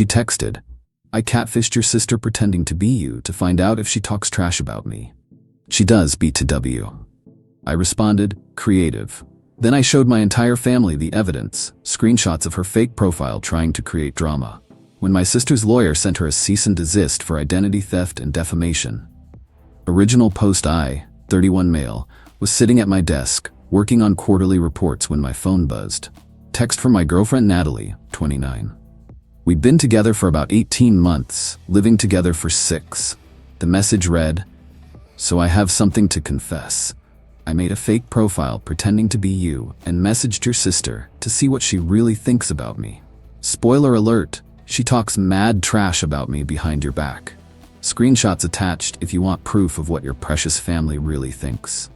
She texted, "I catfished your sister pretending to be you to find out if she talks trash about me. She does BTW." I responded, "Creative." Then I showed my entire family the evidence, screenshots of her fake profile trying to create drama. When my sister's lawyer sent her a cease and desist for identity theft and defamation. Original post: I, 31 male, was sitting at my desk, working on quarterly reports when my phone buzzed. Text from my girlfriend Natalie, 29. We'd been together for about 18 months, living together for 6. The message read, "So I have something to confess. I made a fake profile pretending to be you and messaged your sister to see what she really thinks about me. Spoiler alert, she talks mad trash about me behind your back. Screenshots attached if you want proof of what your precious family really thinks."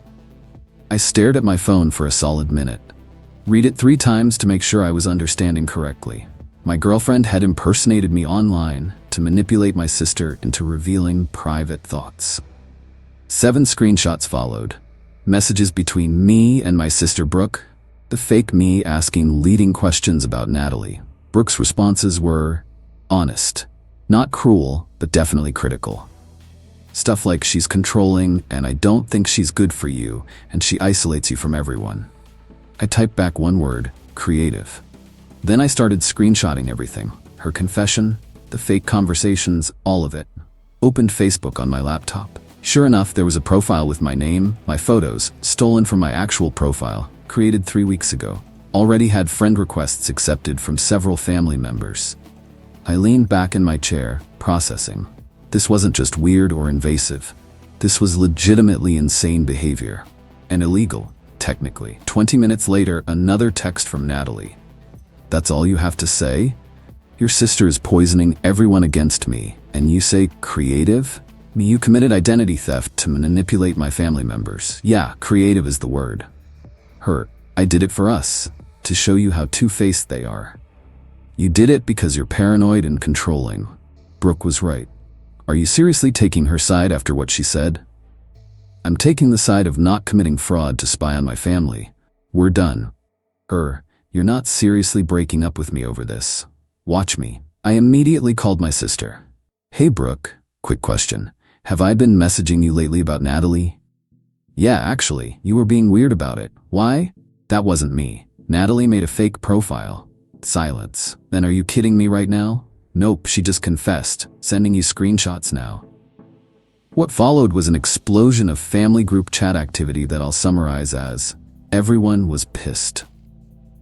I stared at my phone for a solid minute. Read it 3 times to make sure I was understanding correctly. My girlfriend had impersonated me online to manipulate my sister into revealing private thoughts. 7 screenshots followed. Messages between me and my sister Brooke. The fake me asking leading questions about Natalie. Brooke's responses were honest. Not cruel, but definitely critical. Stuff like she's controlling and I don't think she's good for you and she isolates you from everyone. I typed back one word, creative. Then I started screenshotting everything. Her confession, the fake conversations, all of it. Opened Facebook on my laptop. Sure enough, there was a profile with my name, my photos, stolen from my actual profile, created 3 weeks ago. Already had friend requests accepted from several family members. I leaned back in my chair, processing. This wasn't just weird or invasive. This was legitimately insane behavior. And illegal, technically. 20 minutes later, another text from Natalie. "That's all you have to say? Your sister is poisoning everyone against me, and you say creative? You committed identity theft to manipulate my family members. Yeah, creative is the word. Her, I did it for us, to show you how two-faced they are. You did it because you're paranoid and controlling. Brooke was right. Are you seriously taking her side after what she said?" "I'm taking the side of not committing fraud to spy on my family. We're done." Her, "You're not seriously breaking up with me over this. Watch me." I immediately called my sister. "Hey Brooke, quick question. Have I been messaging you lately about Natalie?" "Yeah, actually, you were being weird about it. Why?" "That wasn't me. Natalie made a fake profile." Silence. "Then are you kidding me right now?" "Nope, she just confessed. Sending you screenshots now." What followed was an explosion of family group chat activity that I'll summarize as, everyone was pissed.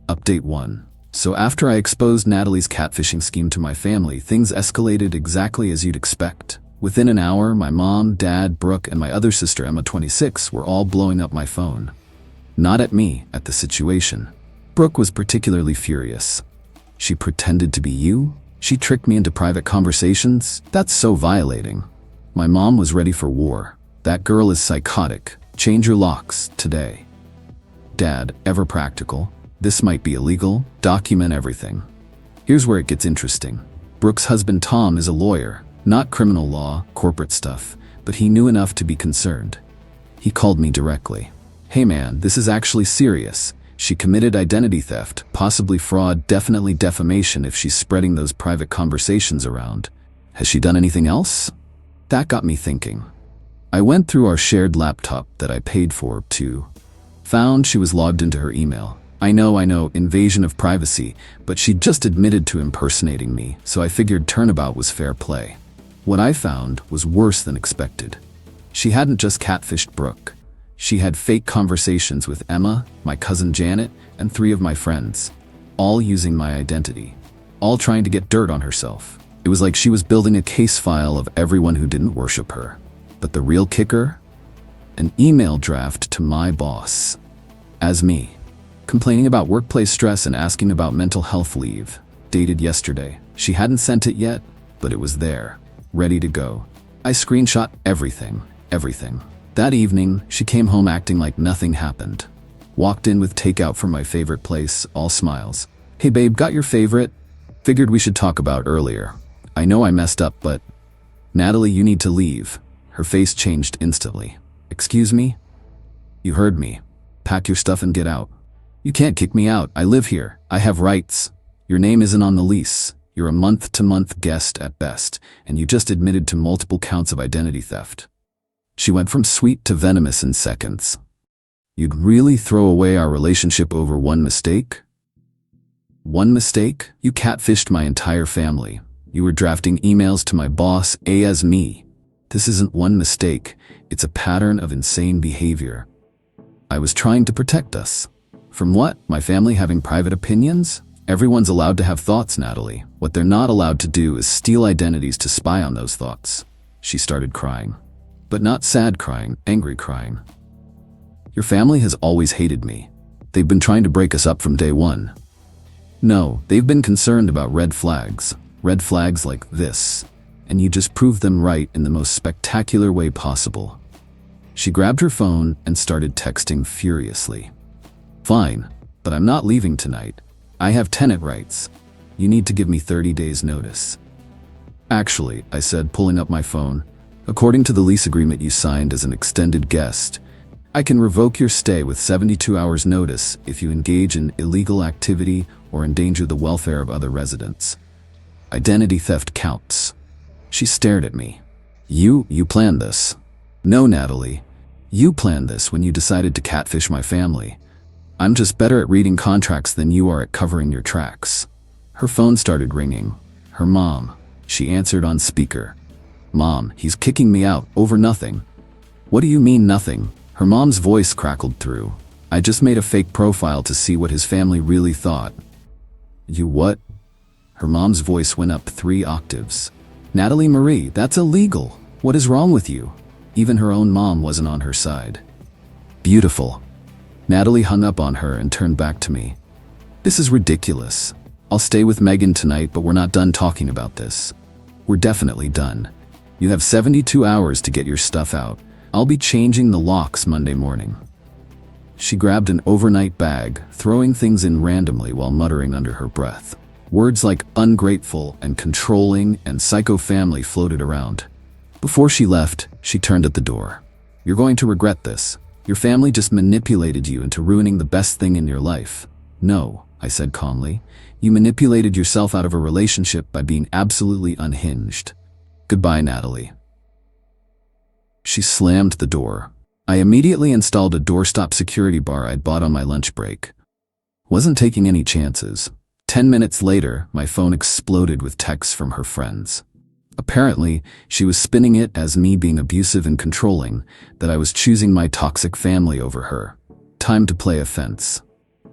Update 1. So after I exposed Natalie's catfishing scheme to my family, things escalated exactly as you'd expect. Within an hour, my mom, dad, Brooke, and my other sister Emma, 26, were all blowing up my phone. Not at me, at the situation. Brooke was particularly furious. "She pretended to be you? She tricked me into private conversations? That's so violating." My mom was ready for war. "That girl is psychotic. Change your locks, today." Dad, ever practical. "This might be illegal. Document everything." Here's where it gets interesting. Brooke's husband Tom is a lawyer. Not criminal law, corporate stuff, but he knew enough to be concerned. He called me directly. "Hey man, this is actually serious. She committed identity theft, possibly fraud, definitely defamation if she's spreading those private conversations around. Has she done anything else?" That got me thinking. I went through our shared laptop that I paid for, too. Found she was logged into her email. I know, invasion of privacy, but she just admitted to impersonating me, so I figured turnabout was fair play. What I found was worse than expected. She hadn't just catfished Brooke. She had fake conversations with Emma, my cousin Janet, and 3 of my friends, all using my identity, all trying to get dirt on herself. It was like she was building a case file of everyone who didn't worship her. But the real kicker? An email draft to my boss. As me. Complaining about workplace stress and asking about mental health leave. Dated yesterday. She hadn't sent it yet, but it was there. Ready to go. I screenshot everything. That evening, she came home acting like nothing happened. Walked in with takeout from my favorite place, all smiles. "Hey babe, got your favorite? Figured we should talk about earlier. I know I messed up, but..." "Natalie, you need to leave." Her face changed instantly. "Excuse me?" "You heard me. Pack your stuff and get out." "You can't kick me out. I live here. I have rights. Your name isn't on the lease. You're a month-to-month guest at best, and you just admitted to multiple counts of identity theft. She went from sweet to venomous in seconds. You'd really throw away our relationship over one mistake? One mistake? You catfished my entire family. You were drafting emails to my boss, as me. This isn't one mistake, it's a pattern of insane behavior. I was trying to protect us. From what? My family having private opinions? Everyone's allowed to have thoughts, Natalie. What they're not allowed to do is steal identities to spy on those thoughts. She started crying. But not sad crying, angry crying. Your family has always hated me. They've been trying to break us up from day one. No, they've been concerned about red flags like this, and you just proved them right in the most spectacular way possible. She grabbed her phone and started texting furiously. Fine, but I'm not leaving tonight. I have tenant rights. You need to give me 30 days notice. Actually, I said, pulling up my phone, according to the lease agreement you signed as an extended guest, I can revoke your stay with 72 hours notice if you engage in illegal activity or endanger the welfare of other residents. Identity theft counts. She stared at me. You planned this. No, Natalie. You planned this when you decided to catfish my family. I'm just better at reading contracts than you are at covering your tracks. Her phone started ringing. Her mom. She answered on speaker. Mom, he's kicking me out over nothing. What do you mean nothing? Her mom's voice crackled through. I just made a fake profile to see what his family really thought. You what? Her mom's voice went up 3 octaves. Natalie Marie, that's illegal. What is wrong with you? Even her own mom wasn't on her side. Beautiful. Natalie hung up on her and turned back to me. This is ridiculous. I'll stay with Megan tonight, but we're not done talking about this. We're definitely done. You have 72 hours to get your stuff out. I'll be changing the locks Monday morning. She grabbed an overnight bag, throwing things in randomly while muttering under her breath. Words like ungrateful and controlling and psycho family floated around. Before she left, she turned at the door. You're going to regret this. Your family just manipulated you into ruining the best thing in your life. No, I said calmly. You manipulated yourself out of a relationship by being absolutely unhinged. Goodbye, Natalie. She slammed the door. I immediately installed a doorstop security bar I'd bought on my lunch break. Wasn't taking any chances. 10 minutes later, my phone exploded with texts from her friends. Apparently, she was spinning it as me being abusive and controlling, that I was choosing my toxic family over her. Time to play offense.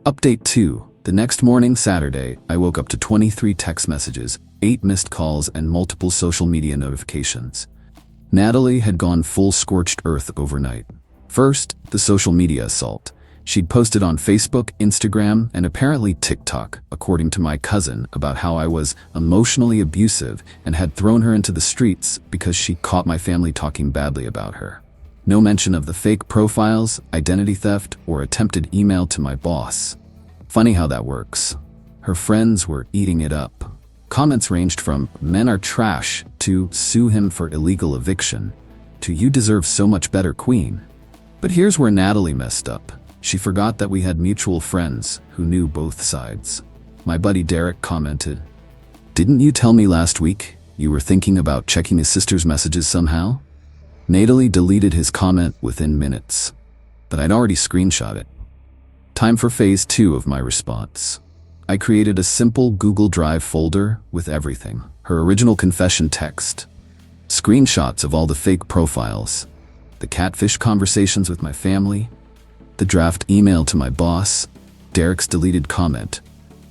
Update 2. The next morning, Saturday, I woke up to 23 text messages, 8 missed calls, and multiple social media notifications. Natalie had gone full scorched earth overnight. First, the social media assault. She'd posted on Facebook, Instagram, and apparently TikTok, according to my cousin, about how I was emotionally abusive and had thrown her into the streets because she caught my family talking badly about her. No mention of the fake profiles, identity theft, or attempted email to my boss. Funny how that works. Her friends were eating it up. Comments ranged from, "Men are trash," to "Sue him for illegal eviction," to "You deserve so much better, queen." But here's where Natalie messed up. She forgot that we had mutual friends who knew both sides. My buddy Derek commented, "Didn't you tell me last week you were thinking about checking his sister's messages somehow?" Natalie deleted his comment within minutes, but I'd already screenshot it. Time for phase 2 of my response. I created a simple Google Drive folder with everything. Her original confession text, screenshots of all the fake profiles, the catfish conversations with my family, the draft email to my boss, Derek's deleted comment,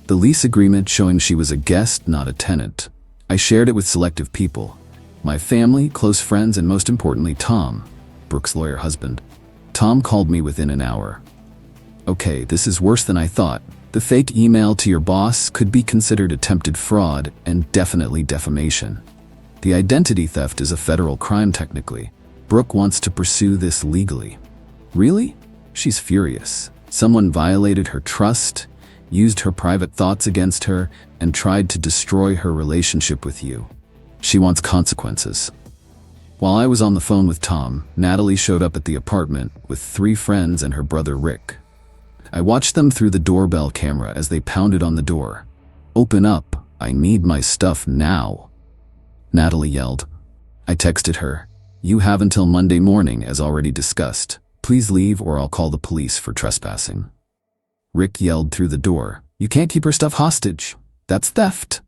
the lease agreement showing she was a guest, not a tenant. I shared it with selective people. My family, close friends, and most importantly, Tom, Brooke's lawyer husband. Tom called me within an hour. Okay, this is worse than I thought. The fake email to your boss could be considered attempted fraud and definitely defamation. The identity theft is a federal crime technically. Brooke wants to pursue this legally. Really? She's furious. Someone violated her trust, used her private thoughts against her, and tried to destroy her relationship with you. She wants consequences. While I was on the phone with Tom, Natalie showed up at the apartment with 3 friends and her brother Rick. I watched them through the doorbell camera as they pounded on the door. "Open up, I need my stuff now, Natalie yelled. I texted her, "You have until Monday morning as already discussed. Please leave or I'll call the police for trespassing." Rick yelled through the door, "You can't keep her stuff hostage. That's theft."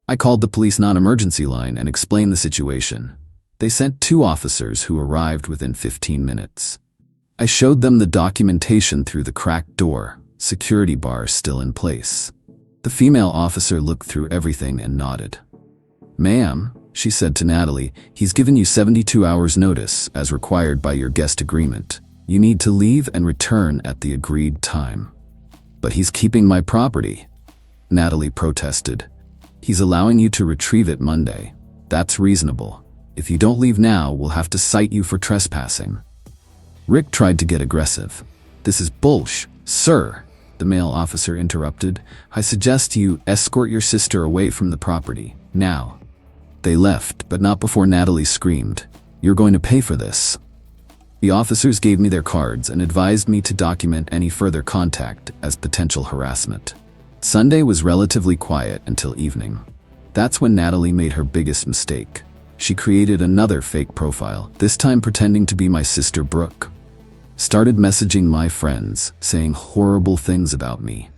I called the police non-emergency line and explained the situation. They sent 2 officers who arrived within 15 minutes. I showed them the documentation through the cracked door, security bars still in place. The female officer looked through everything and nodded. "Ma'am," she said to Natalie, "he's given you 72 hours notice as required by your guest agreement. You need to leave and return at the agreed time." "But he's keeping my property," Natalie protested. "He's allowing you to retrieve it Monday. That's reasonable. If you don't leave now, we'll have to cite you for trespassing." Rick tried to get aggressive. "This is bullsh, sir," the male officer interrupted. "I suggest you escort your sister away from the property, now." They left, but not before Natalie screamed, "You're going to pay for this." The officers gave me their cards and advised me to document any further contact as potential harassment. Sunday was relatively quiet until evening. That's when Natalie made her biggest mistake. She created another fake profile, this time pretending to be my sister Brooke. Started messaging my friends, saying horrible things about me.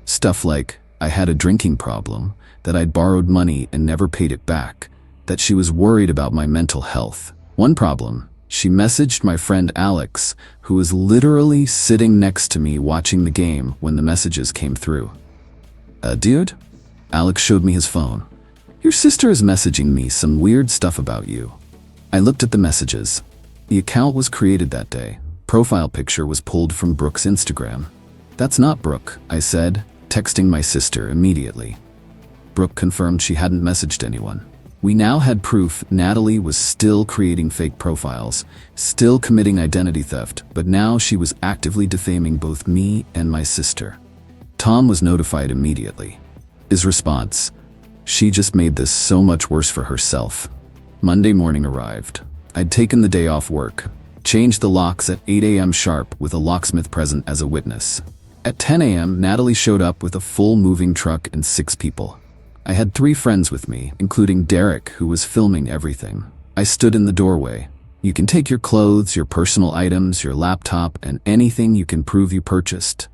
Stuff like, I had a drinking problem, that I'd borrowed money and never paid it back, that she was worried about my mental health. One problem, she messaged my friend Alex, who was literally sitting next to me watching the game when the messages came through. Dude? Alex showed me his phone. "Your sister is messaging me some weird stuff about you." I looked at the messages. The account was created that day. Profile picture was pulled from Brooke's Instagram. "That's not Brooke," I said, texting my sister immediately. Brooke confirmed she hadn't messaged anyone. We now had proof Natalie was still creating fake profiles, still committing identity theft, but now she was actively defaming both me and my sister. Tom was notified immediately. His response, "She just made this so much worse for herself." Monday morning arrived. I'd taken the day off work, changed the locks at 8 a.m. sharp with a locksmith present as a witness. At 10 a.m., Natalie showed up with a full moving truck and 6 people. I had 3 friends with me, including Derek, who was filming everything. I stood in the doorway. "You can take your clothes, your personal items, your laptop, and anything you can prove you purchased.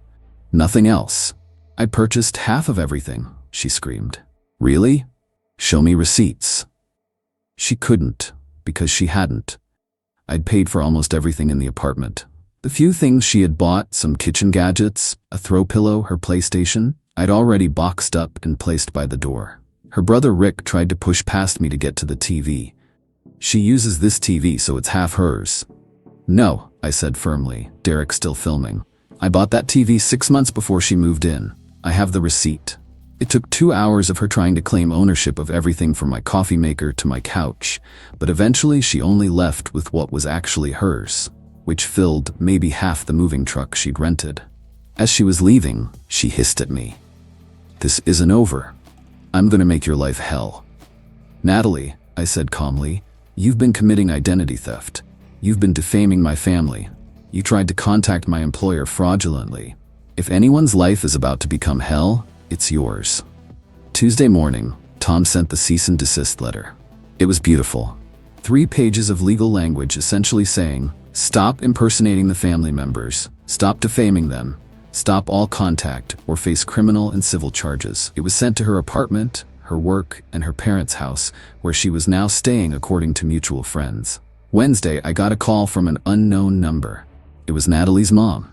Nothing else." "I purchased half of everything," she screamed. "Really? Show me receipts." She couldn't, because she hadn't. I'd paid for almost everything in the apartment. The few things she had bought, some kitchen gadgets, a throw pillow, her PlayStation, I'd already boxed up and placed by the door. Her brother Rick tried to push past me to get to the TV. "She uses this TV, so it's half hers." "No," I said firmly, Derek still filming. "I bought that TV 6 months before she moved in. I have the receipt." It took 2 hours of her trying to claim ownership of everything from my coffee maker to my couch, but eventually she only left with what was actually hers, which filled maybe half the moving truck she'd rented. As she was leaving, she hissed at me. "This isn't over. I'm gonna make your life hell." "Natalie," I said calmly, "you've been committing identity theft. You've been defaming my family. You tried to contact my employer fraudulently. If anyone's life is about to become hell, it's yours." Tuesday morning, Tom sent the cease and desist letter. It was beautiful. 3 pages of legal language essentially saying, stop impersonating the family members, stop defaming them, stop all contact, or face criminal and civil charges. It was sent to her apartment, her work, and her parents' house, where she was now staying according to mutual friends. Wednesday, I got a call from an unknown number. It was Natalie's mom.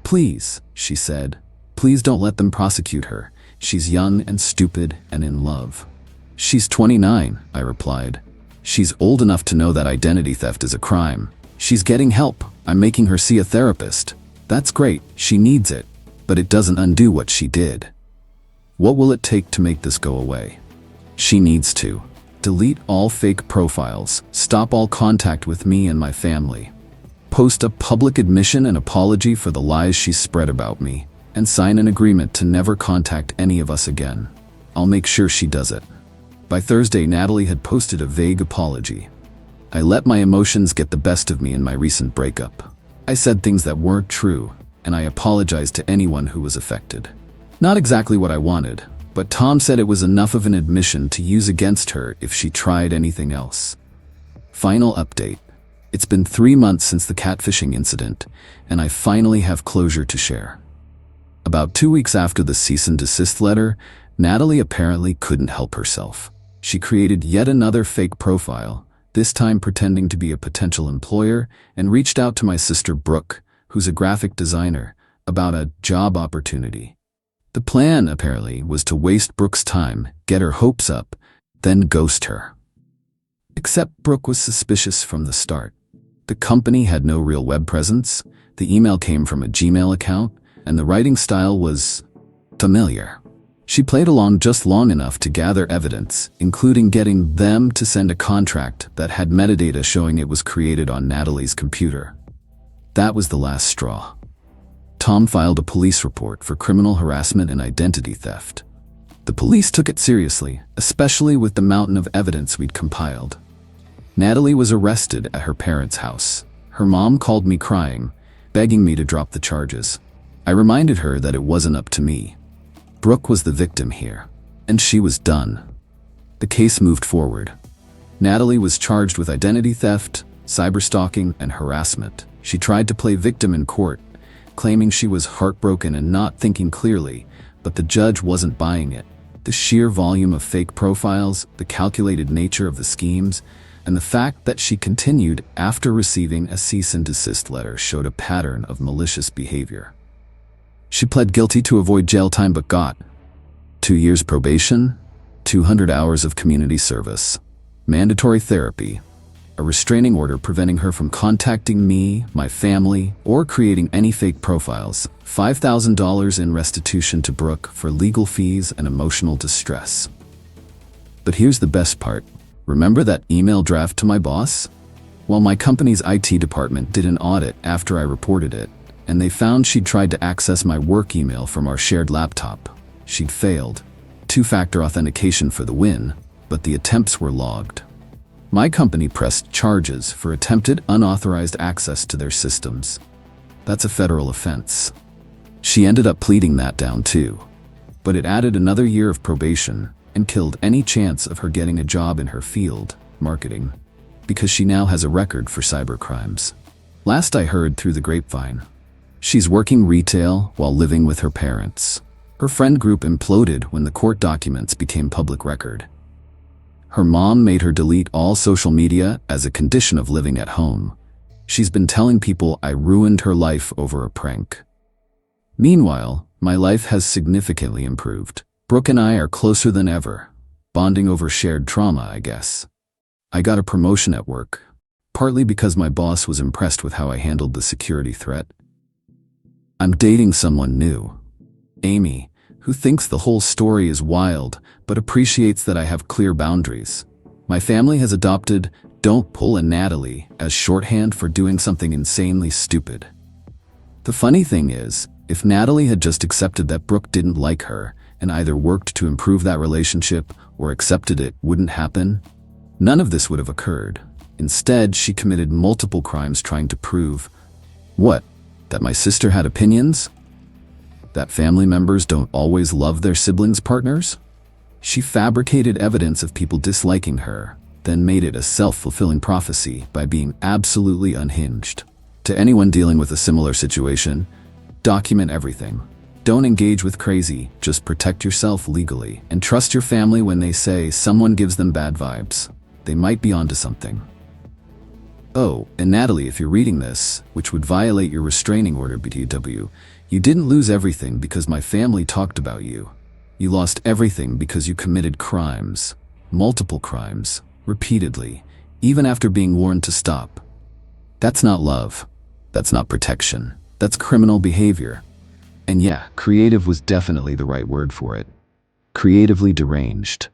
"Please," she said, "please don't let them prosecute her. She's young and stupid and in love." "She's 29, I replied. "She's old enough to know that identity theft is a crime. She's getting help. I'm making her see a therapist. That's great, she needs it, but it doesn't undo what she did. What will it take to make this go away? She needs to delete all fake profiles, stop all contact with me and my family, post a public admission and apology for the lies she spread about me, and sign an agreement to never contact any of us again. I'll make sure she does it." By Thursday, Natalie had posted a vague apology. I let my emotions get the best of me in my recent breakup. I said things that weren't true, and I apologized to anyone who was affected. Not exactly what I wanted, but Tom said it was enough of an admission to use against her if she tried anything else. Final update. It's been 3 months since the catfishing incident, and I finally have closure to share. About 2 weeks after the cease and desist letter, Natalie apparently couldn't help herself. She created yet another fake profile, this time pretending to be a potential employer, and reached out to my sister Brooke, who's a graphic designer, about a job opportunity. The plan, apparently, was to waste Brooke's time, get her hopes up, then ghost her. Except Brooke was suspicious from the start. The company had no real web presence, the email came from a Gmail account, and the writing style was familiar. She played along just long enough to gather evidence, including getting them to send a contract that had metadata showing it was created on Natalie's computer. That was the last straw. Tom filed a police report for criminal harassment and identity theft. The police took it seriously, especially with the mountain of evidence we'd compiled. Natalie was arrested at her parents' house. Her mom called me crying, begging me to drop the charges. I reminded her that it wasn't up to me. Brooke was the victim here, and she was done. The case moved forward. Natalie was charged with identity theft, cyberstalking, and harassment. She tried to play victim in court, claiming she was heartbroken and not thinking clearly, but the judge wasn't buying it. The sheer volume of fake profiles, the calculated nature of the schemes, and the fact that she continued after receiving a cease and desist letter showed a pattern of malicious behavior. She pled guilty to avoid jail time but got 2 years probation, 200 hours of community service, mandatory therapy, a restraining order preventing her from contacting me, my family, or creating any fake profiles, $5,000 in restitution to Brooke for legal fees and emotional distress. But here's the best part. Remember that email draft to my boss? Well, my company's IT department did an audit after I reported it, and they found she'd tried to access my work email from our shared laptop. She'd failed. 2-factor authentication for the win, but the attempts were logged. My company pressed charges for attempted unauthorized access to their systems. That's a federal offense. She ended up pleading that down too, but it added another year of probation and killed any chance of her getting a job in her field, marketing, because she now has a record for cybercrimes. Last I heard through the grapevine, she's working retail while living with her parents. Her friend group imploded when the court documents became public record. Her mom made her delete all social media as a condition of living at home. She's been telling people I ruined her life over a prank. Meanwhile, my life has significantly improved. Brooke and I are closer than ever, bonding over shared trauma, I guess. I got a promotion at work, partly because my boss was impressed with how I handled the security threat. I'm dating someone new, Amy, who thinks the whole story is wild, but appreciates that I have clear boundaries. My family has adopted "Don't Pull a Natalie" as shorthand for doing something insanely stupid. The funny thing is, if Natalie had just accepted that Brooke didn't like her, and either worked to improve that relationship or accepted it wouldn't happen, none of this would have occurred. Instead, she committed multiple crimes trying to prove, what? That my sister had opinions? That family members don't always love their siblings' partners? She fabricated evidence of people disliking her, then made it a self-fulfilling prophecy by being absolutely unhinged. To anyone dealing with a similar situation, document everything. Don't engage with crazy, just protect yourself legally, and trust your family when they say someone gives them bad vibes. They might be onto something. Oh, and Natalie, if you're reading this, which would violate your restraining order BTW, you didn't lose everything because my family talked about you. You lost everything because you committed crimes, multiple crimes, repeatedly, even after being warned to stop. That's not love. That's not protection. That's criminal behavior. And yeah, creative was definitely the right word for it. Creatively deranged.